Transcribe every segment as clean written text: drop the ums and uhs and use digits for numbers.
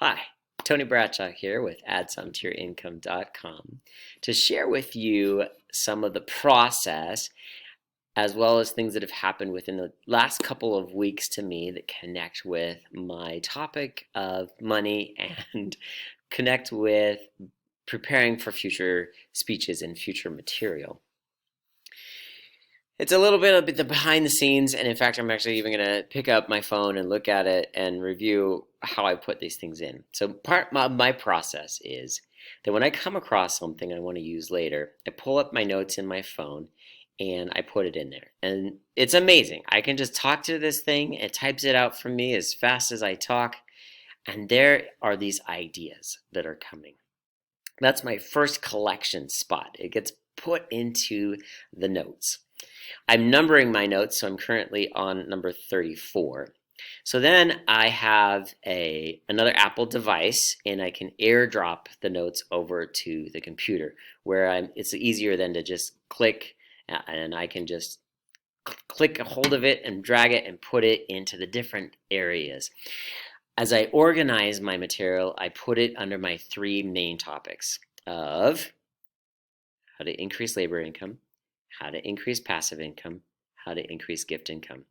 Hi, Tony Bradshaw here with AddSomeToYourIncome.com to share with you some of the process as well as things that have happened within the last couple of weeks to me that connect with my topic of money and connect with preparing for future speeches and future material. It's a little bit of the behind the scenes, and in fact, I'm actually even going to pick up my phone and look at it and review how I put these things in. So part of my process is that when I come across something I want to use later, I pull up my notes in my phone and I put it in there. And it's amazing. I can just talk to this thing, it types it out for me as fast as I talk, and there are these ideas that are coming. That's my first collection spot. It gets put into the notes. I'm numbering my notes, so I'm currently on number 34. So then I have another Apple device, and I can airdrop the notes over to the computer, where it's easier than to just click, and I can just click a hold of it and drag it and put it into the different areas. As I organize my material, I put it under my three main topics of how to increase labor income, how to increase passive income, how to increase gift income.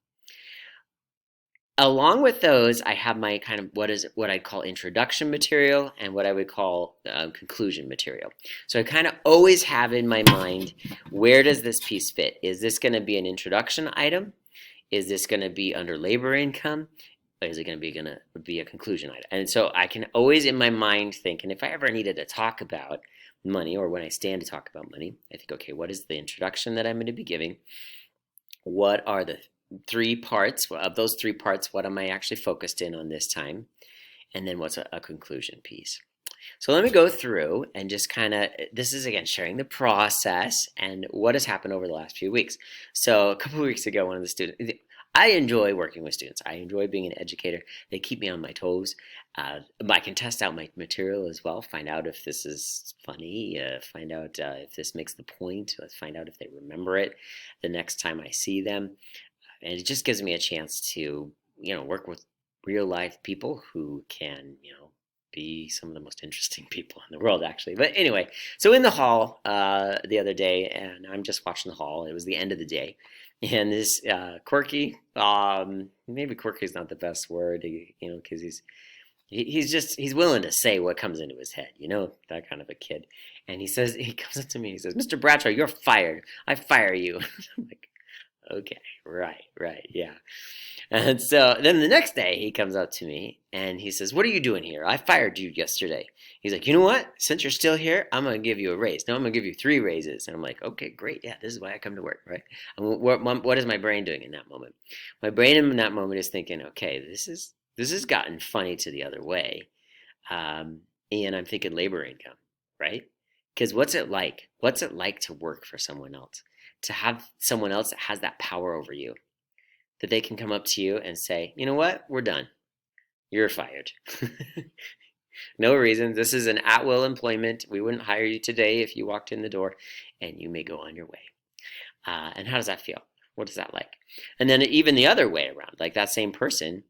Along with those, I have my kind of what I call introduction material and what I would call conclusion material. So I kind of always have in my mind, where does this piece fit? Is this going to be an introduction item? Is this going to be under labor income? Or is it going to be a conclusion item? And so I can always in my mind think, and if I ever needed to talk about money, or when I stand to talk about money, I think, okay, what is the introduction that I'm going to be giving? What are the three parts of those three parts? What am I actually focused in on this time? And then what's a conclusion piece? So let me go through and just kind of, this is again sharing the process and what has happened over the last few weeks. So a couple of weeks ago, one of the students, I enjoy working with students. I enjoy being an educator. They keep me on my toes. I can test out my material as well, find out if this is funny, find out if this makes the point, find out if they remember it the next time I see them. And it just gives me a chance to, work with real life people who can, be some of the most interesting people in the world, actually. But anyway, so in the hall the other day, and I'm just watching the hall. It was the end of the day, and this quirky, maybe quirky is not the best word, because he's willing to say what comes into his head, that kind of a kid. And he comes up to me, he says, "Mr. Bradshaw, you're fired. I fire you." I'm like, okay, right, yeah. And so then the next day he comes up to me and he says, "What are you doing here? I fired you yesterday." He's like, "You know what? Since you're still here, I'm going to give you a raise. No, I'm going to give you 3 raises." And I'm like, "Okay, great. Yeah, this is why I come to work, right?" And what is my brain doing in that moment? My brain in that moment is thinking, okay, this has gotten funny to the other way. And I'm thinking labor income, right? Because what's it like? What's it like to work for someone else? To have someone else that has that power over you, that they can come up to you and say, "You know what? We're done. You're fired." No reason. This is an at-will employment. We wouldn't hire you today if you walked in the door, and you may go on your way. And how does that feel? What is that like? And then even the other way around, like that same person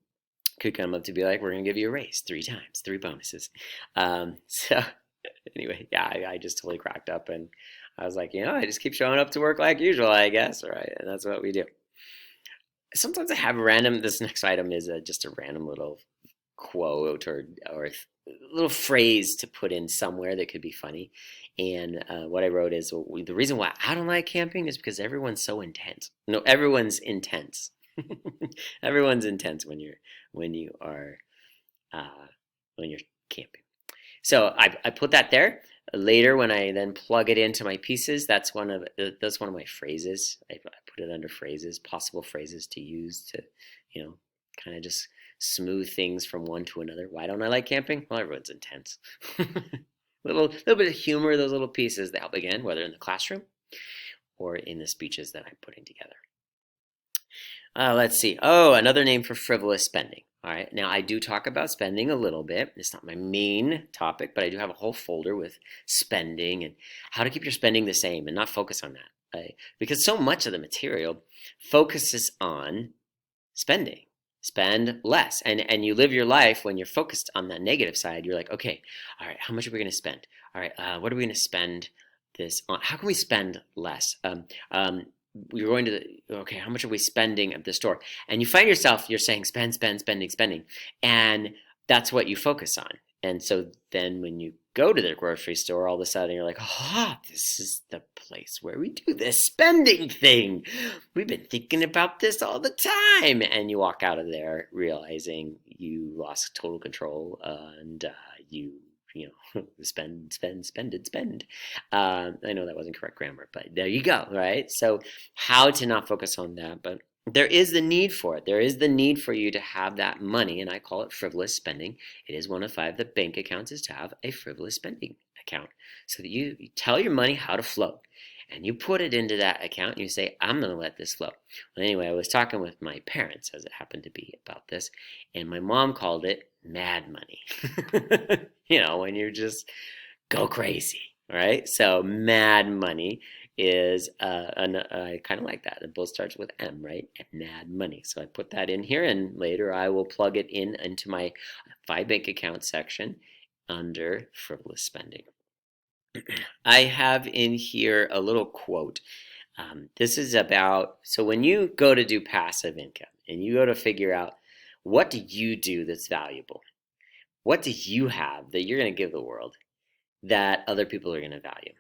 could come up to be like, "We're going to give you a raise 3 times, 3 bonuses." So anyway, yeah, I just totally cracked up, and I was like, I just keep showing up to work like usual, I guess, right? And that's what we do. Sometimes I have this next item is just a random little quote or little phrase to put in somewhere that could be funny. And what I wrote is, well, the reason why I don't like camping is because everyone's so intense. No, everyone's intense. Everyone's intense when you are when you're camping. So I put that there. Later, when I then plug it into my pieces, that's one of my phrases. I put it under phrases, possible phrases to use to, kind of just smooth things from one to another. Why don't I like camping? Well, everyone's intense. little bit of humor, those little pieces that help again, whether in the classroom or in the speeches that I'm putting together. Let's see. Oh, another name for frivolous spending. All right. Now, I do talk about spending a little bit. It's not my main topic, but I do have a whole folder with spending and how to keep your spending the same and not focus on that. Right? Because so much of the material focuses on spending. spend less. And you live your life when you're focused on the negative side. You're like, okay, all right, how much are we going to spend? All right, what are we going to spend this on? How can we spend less? You're going to okay, how much are we spending at the store? And you find yourself, you're saying spend, spend, spending, spending. And that's what you focus on. And so then when you go to the grocery store, all of a sudden you're like, oh, this is the place where we do this spending thing. We've been thinking about this all the time. And you walk out of there realizing you lost total control and you know, spend. I know that wasn't correct grammar, but there you go, right? So how to not focus on that, but there is the need for it. There is the need for you to have that money, and I call it frivolous spending. It is one of 5 the bank accounts is to have a frivolous spending account so that you tell your money how to flow. And you put it into that account and you say, I'm going to let this flow. Well, anyway, I was talking with my parents, as it happened to be, about this, and my mom called it mad money. You know, when you just go crazy, right? So mad money is I kind of like that. It both starts with M, right? Mad money. So I put that in here, and later I will plug it in into my 5 bank account section under frivolous spending. I have in here a little quote. This is about, so when you go to do passive income and you go to figure out what do you do that's valuable, what do you have that you're going to give the world that other people are going to value?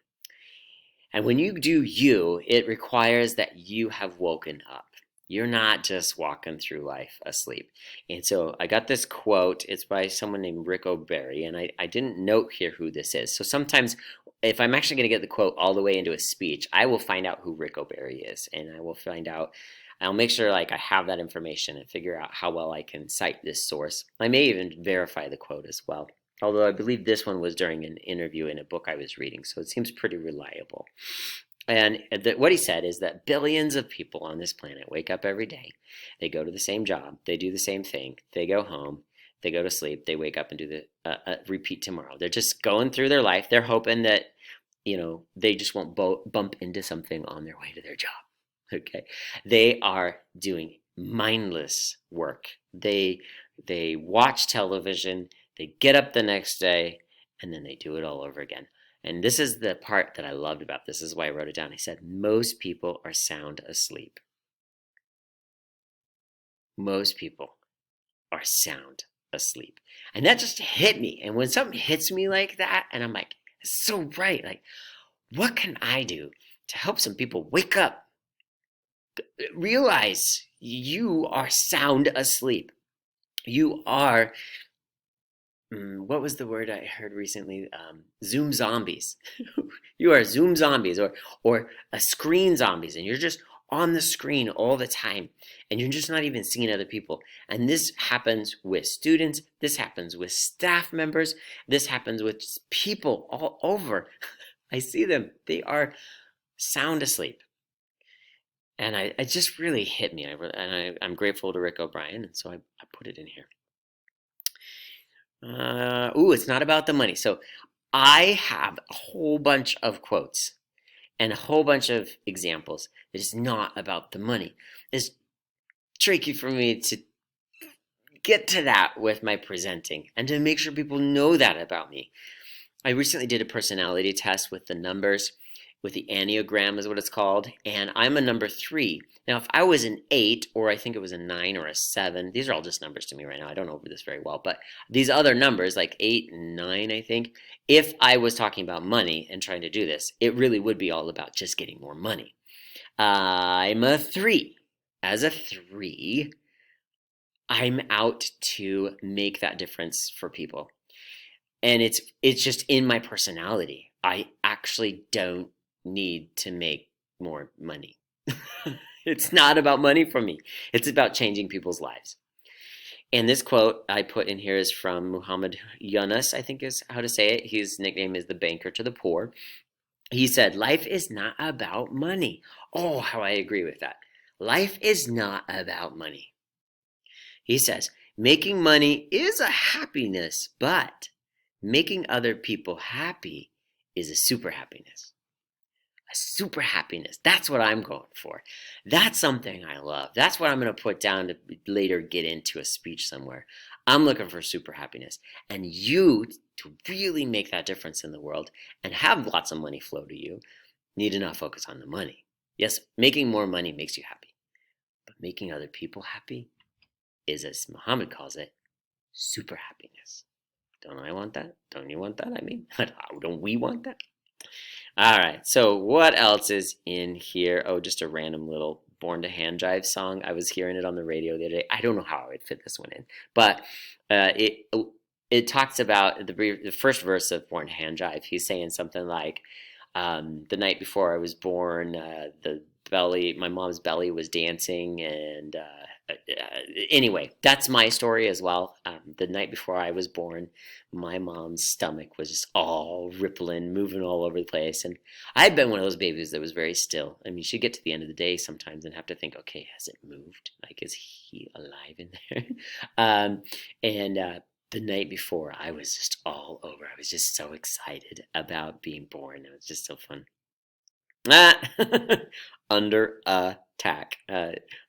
And when you do you, it requires that you have woken up. You're not just walking through life asleep. And so I got this quote. It's by someone named Rick O'Barry, and I didn't note here who this is. So sometimes if I'm actually going to get the quote all the way into a speech, I will find out who Rick O'Barry is, and I will find out, I'll make sure like I have that information and figure out how well I can cite this source. I may even verify the quote as well. Although I believe this one was during an interview in a book I was reading, so it seems pretty reliable. And what he said is that billions of people on this planet wake up every day. They go to the same job. They do the same thing. They go home. They go to sleep. They wake up and do the repeat tomorrow. They're just going through their life. They're hoping that, you know, they just won't bump into something on their way to their job. Okay, they are doing mindless work. They watch television. They get up the next day, and then they do it all over again. And this is the part that I loved about this. This is why I wrote it down. He said, most people are sound asleep. Most people are sound asleep. And that just hit me. And when something hits me like that, and I'm like, it's so right. Like, what can I do to help some people wake up? Realize you are sound asleep. You are, what was the word I heard recently? Zoom zombies. You are Zoom zombies or screen zombies, and you're just on the screen all the time, and you're just not even seeing other people. And this happens with students. This happens with staff members. This happens with people all over. I see them. They are sound asleep. And it just really hit me. I'm grateful to Rick O'Brien, and so I put it in here. It's not about the money. So I have a whole bunch of quotes and a whole bunch of examples. It's not about the money. It's tricky for me to get to that with my presenting and to make sure people know that about me. I recently did a personality test with the numbers, with the Enneagram is what it's called, and I'm a number 3. Now, if I was an 8, or I think it was a 9 or a 7, these are all just numbers to me right now. I don't know this very well, but these other numbers, like 8 and 9, I think, if I was talking about money and trying to do this, it really would be all about just getting more money. I'm a 3. As a 3, I'm out to make that difference for people. And it's just in my personality. I actually don't need to make more money. It's not about money for me. It's about changing people's lives. And this quote I put in here is from Muhammad Yunus, I think is how to say it. His nickname is the banker to the poor. He said, life is not about money. Oh, how I agree with that. Life is not about money. He says, making money is a happiness, but making other people happy is a super happiness. A super happiness. That's what I'm going for. That's something I love. That's what I'm going to put down to later get into a speech somewhere. I'm looking for super happiness. And you, to really make that difference in the world and have lots of money flow to you, need to not focus on the money. Yes, making more money makes you happy, but making other people happy is, as Muhammad calls it, super happiness. Don't I want that? Don't you want that? I mean, don't we want that? All right, so what else is in here? Oh, just a random little Born to Hand Jive song. I was hearing it on the radio the other day. I don't know how I would fit this one in, but it talks about the first verse of Born to Hand Jive. He's saying something like, the night before I was born, my mom's belly was dancing, and anyway, that's my story as well. The night before I was born, my mom's stomach was just all rippling, moving all over the place, and I had been one of those babies that was very still. I mean, she'd get to the end of the day sometimes and have to think, okay, has it moved? Like, is he alive in there? And the night before, I was just all over. I was just so excited about being born. It was just so fun. Under attack.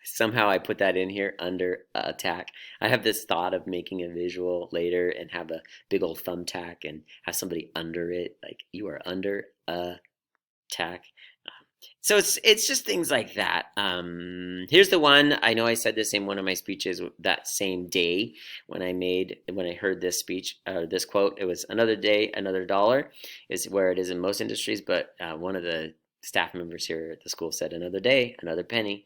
Somehow I put that in here, under attack. I have this thought of making a visual later and have a big old thumbtack and have somebody under it, like, you are under attack. So it's just things like that. Here's the one. I know I said this in one of my speeches that same day when I heard this speech, this quote. It was, another day, another dollar is where it is in most industries, but one of the staff members here at the school said, another day, another penny.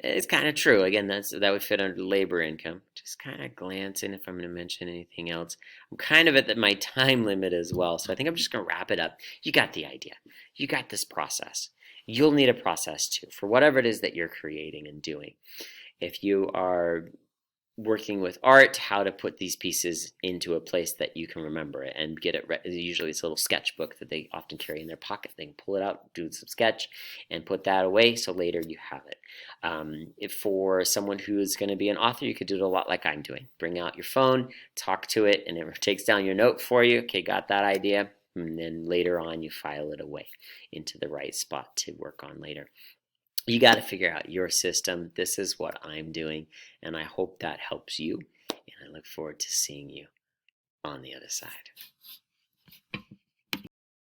It's kind of true. Again, that would fit under labor income. Just kind of glancing if I'm going to mention anything else. I'm kind of at my time limit as well, so I think I'm just going to wrap it up. You got the idea. You got this process. You'll need a process too for whatever it is that you're creating and doing. If you are working with art, how to put these pieces into a place that you can remember it and get it. Usually it's a little sketchbook that they often carry in their pocket. They can pull it out, do some sketch, and put that away so later you have it. If for someone who's going to be an author, you could do it a lot like I'm doing. Bring out your phone, talk to it, and it takes down your note for you. Okay, got that idea? And then later on you file it away into the right spot to work on later. You got to figure out your system. This is what I'm doing, and I hope that helps you, and I look forward to seeing you on the other side.